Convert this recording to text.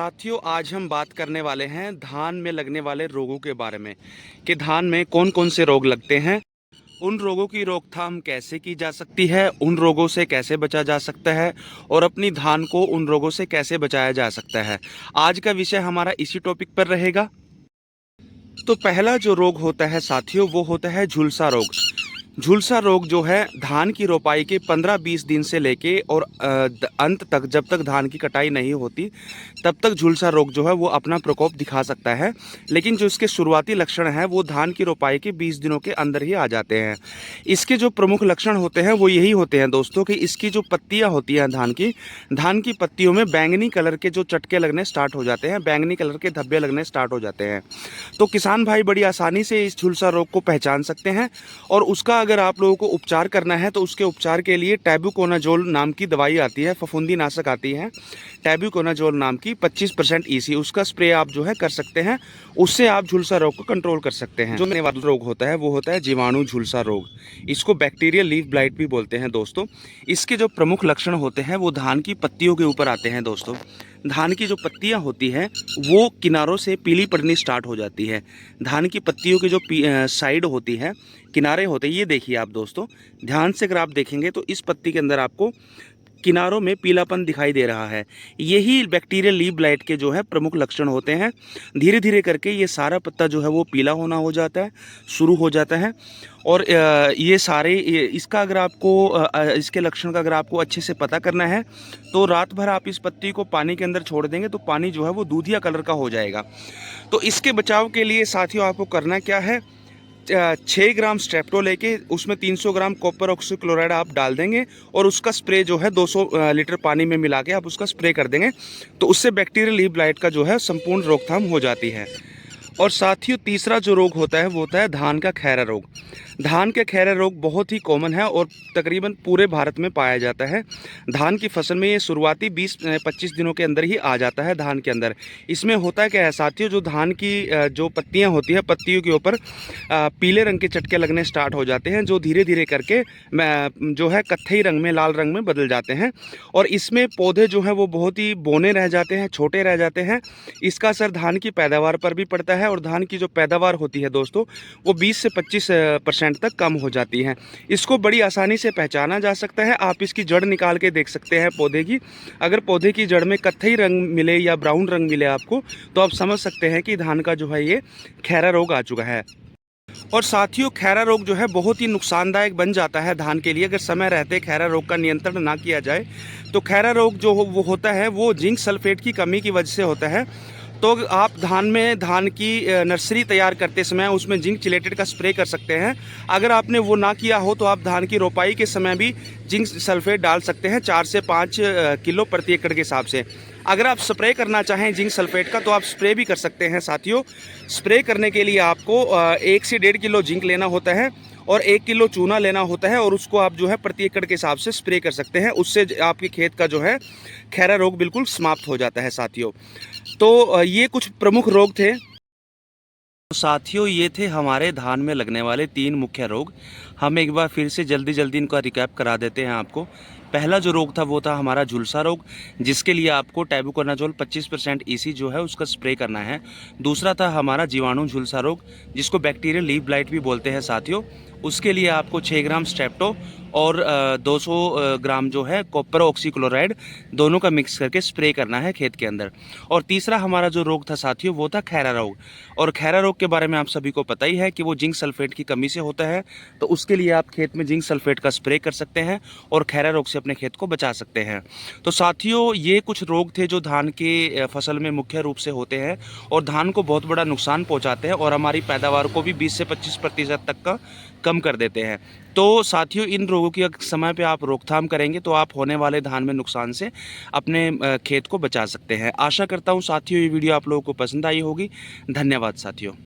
साथियों, आज हम बात करने वाले हैं धान में लगने वाले रोगों के बारे में कि धान में कौन कौन से रोग लगते हैं, उन रोगों की रोकथाम कैसे की जा सकती है, उन रोगों से कैसे बचा जा सकता है और अपनी धान को उन रोगों से कैसे बचाया जा सकता है। आज का विषय हमारा इसी टॉपिक पर रहेगा। तो पहला जो रोग होता है साथियों, वो होता है झुलसा रोग। झुलसा रोग जो है धान की रोपाई के 15-20 दिन से लेके और अंत तक, जब तक धान की कटाई नहीं होती तब तक झुलसा रोग जो है वो अपना प्रकोप दिखा सकता है। लेकिन जो इसके शुरुआती लक्षण हैं वो धान की रोपाई के 20 दिनों के अंदर ही आ जाते हैं। इसके जो प्रमुख लक्षण होते हैं वो यही होते हैं दोस्तों कि इसकी जो पत्तियां होती हैं धान की पत्तियों में बैंगनी कलर के जो चटके लगने स्टार्ट हो जाते हैं, बैंगनी कलर के धब्बे लगने स्टार्ट हो जाते हैं। तो किसान भाई बड़ी आसानी से इस झुलसा रोग को पहचान सकते हैं और उसका अगर आप लोगों को उपचार करना है तो उसके उपचार के लिए टैब्यूकोनाजोल नाम की दवाई आती है, फफूंदी नाशक आती है टैब्यूकोनाजोल नाम की 25% ईसी, उसका स्प्रे आप जो है कर सकते हैं। उससे आप झुलसा रोग को कंट्रोल कर सकते हैं। जो नया रोग होता है वो होता है जीवाणु झुलसा रोग। इसको बैक्टीरियल लीफ ब्लाइट भी बोलते हैं दोस्तों। इसके जो प्रमुख लक्षण होते हैं वो धान की पत्तियों के ऊपर आते हैं दोस्तों। धान की जो पत्तियां होती हैं वो किनारों से पीली पड़नी स्टार्ट हो जाती है। धान की पत्तियों की जो साइड होती है, किनारे होते हैं, ये देखिए आप दोस्तों ध्यान से अगर आप देखेंगे तो इस पत्ती के अंदर आपको किनारों में पीलापन दिखाई दे रहा है। यही बैक्टीरियल लीफ ब्लाइट के जो है प्रमुख लक्षण होते हैं। धीरे धीरे करके ये सारा पत्ता जो है वो पीला होना हो जाता है, शुरू हो जाता है। और इसका अगर आपको इसके लक्षण का अगर आपको अच्छे से पता करना है तो रात भर आप इस पत्ती को पानी के अंदर छोड़ देंगे तो पानी जो है वो दूधिया कलर का हो जाएगा। तो इसके बचाव के लिए साथियों आपको करना क्या है, 6 ग्राम स्ट्रेप्टो लेके उसमें 300 ग्राम कॉपर ऑक्सीक्लोराइड आप डाल देंगे और उसका स्प्रे जो है 200 लीटर पानी में मिला के आप उसका स्प्रे कर देंगे। तो उससे बैक्टीरियल लीफ ब्लाइट का जो है संपूर्ण रोकथाम हो जाती है। और साथियों तीसरा जो रोग होता है वो होता है धान का खैरा रोग। धान के खैरा रोग बहुत ही कॉमन है और तकरीबन पूरे भारत में पाया जाता है। धान की फसल में ये शुरुआती 20-25 दिनों के अंदर ही आ जाता है धान के अंदर। इसमें होता क्या है साथियों, जो धान की जो पत्तियां होती हैं, पत्तियों के ऊपर पीले रंग के चटके लगने स्टार्ट हो जाते हैं, जो धीरे धीरे करके जो है कत्थई रंग में, लाल रंग में बदल जाते हैं। और इसमें पौधे जो है वो बहुत ही बौने रह जाते हैं, छोटे रह जाते हैं। इसका असर धान की पैदावार पर भी पड़ता है और धान की जो पैदावार होती है दोस्तों वो 20 से 25% तक कम हो जाती है। इसको बड़ी आसानी से पहचाना जा सकता है। आप इसकी जड़ निकाल के देख सकते हैं पौधे की। अगर पौधे की जड़ में कत्थई रंग मिले या ब्राउन रंग मिले आपको तो आप समझ सकते हैं कि धान का जो है ये खैरा रोग आ चुका है। और साथियों खैरा रोग जो है बहुत ही नुकसानदायक बन जाता है धान के लिए अगर समय रहते खैरा रोग का नियंत्रण ना किया जाए। तो खैरा रोग जो वो होता है वो जिंक सल्फेट की कमी की वजह से होता है। तो आप धान की नर्सरी तैयार करते समय उसमें जिंक चिलेटेड का स्प्रे कर सकते हैं। अगर आपने वो ना किया हो तो आप धान की रोपाई के समय भी जिंक सल्फेट डाल सकते हैं 4 से 5 किलो प्रति एकड़ के हिसाब से। अगर आप स्प्रे करना चाहें जिंक सल्फेट का तो आप स्प्रे भी कर सकते हैं साथियों। स्प्रे करने के लिए आपको 1 से 1.5 किलो जिंक लेना होता है और 1 किलो चूना लेना होता है और उसको आप जो है प्रति एकड़ के हिसाब से स्प्रे कर सकते हैं। उससे आपके खेत का जो है खैरा रोग बिल्कुल समाप्त हो जाता है साथियों। तो ये कुछ प्रमुख रोग थे। तो साथियों ये थे हमारे धान में लगने वाले 3 मुख्य रोग। हम एक बार फिर से जल्दी जल्दी इनका रिकैप करा देते हैं आपको। पहला जो रोग था वो था हमारा झुलसा रोग, जिसके लिए आपको टैब्यूकोनाजोल 25% ईसी जो है उसका स्प्रे करना है। दूसरा था हमारा जीवाणु झुलसा रोग, जिसको बैक्टीरियल लीफ ब्लाइट भी बोलते हैं साथियों। उसके लिए आपको 6 ग्राम स्ट्रेप्टो और 200 ग्राम जो है कॉपर ऑक्सीक्लोराइड दोनों का मिक्स करके स्प्रे करना है खेत के अंदर। और तीसरा हमारा जो रोग था साथियों वो था खैरा रोग। और खैरा रोग के बारे में आप सभी को पता ही है कि वो जिंक सल्फेट की कमी से होता है। तो उसके लिए आप खेत में जिंक सल्फेट का स्प्रे कर सकते हैं और खैरा रोग से अपने खेत को बचा सकते हैं। तो साथियों ये कुछ रोग थे जो धान के फसल में मुख्य रूप से होते हैं और धान को बहुत बड़ा नुकसान पहुंचाते हैं और हमारी पैदावार को भी 20 से 25% तक का कम कर देते हैं। तो साथियों इन रोगों की समय पे आप रोकथाम करेंगे तो आप होने वाले धान में नुकसान से अपने खेत को बचा सकते हैं। आशा करता हूँ साथियों ये वीडियो आप लोगों को पसंद आई होगी। धन्यवाद साथियों।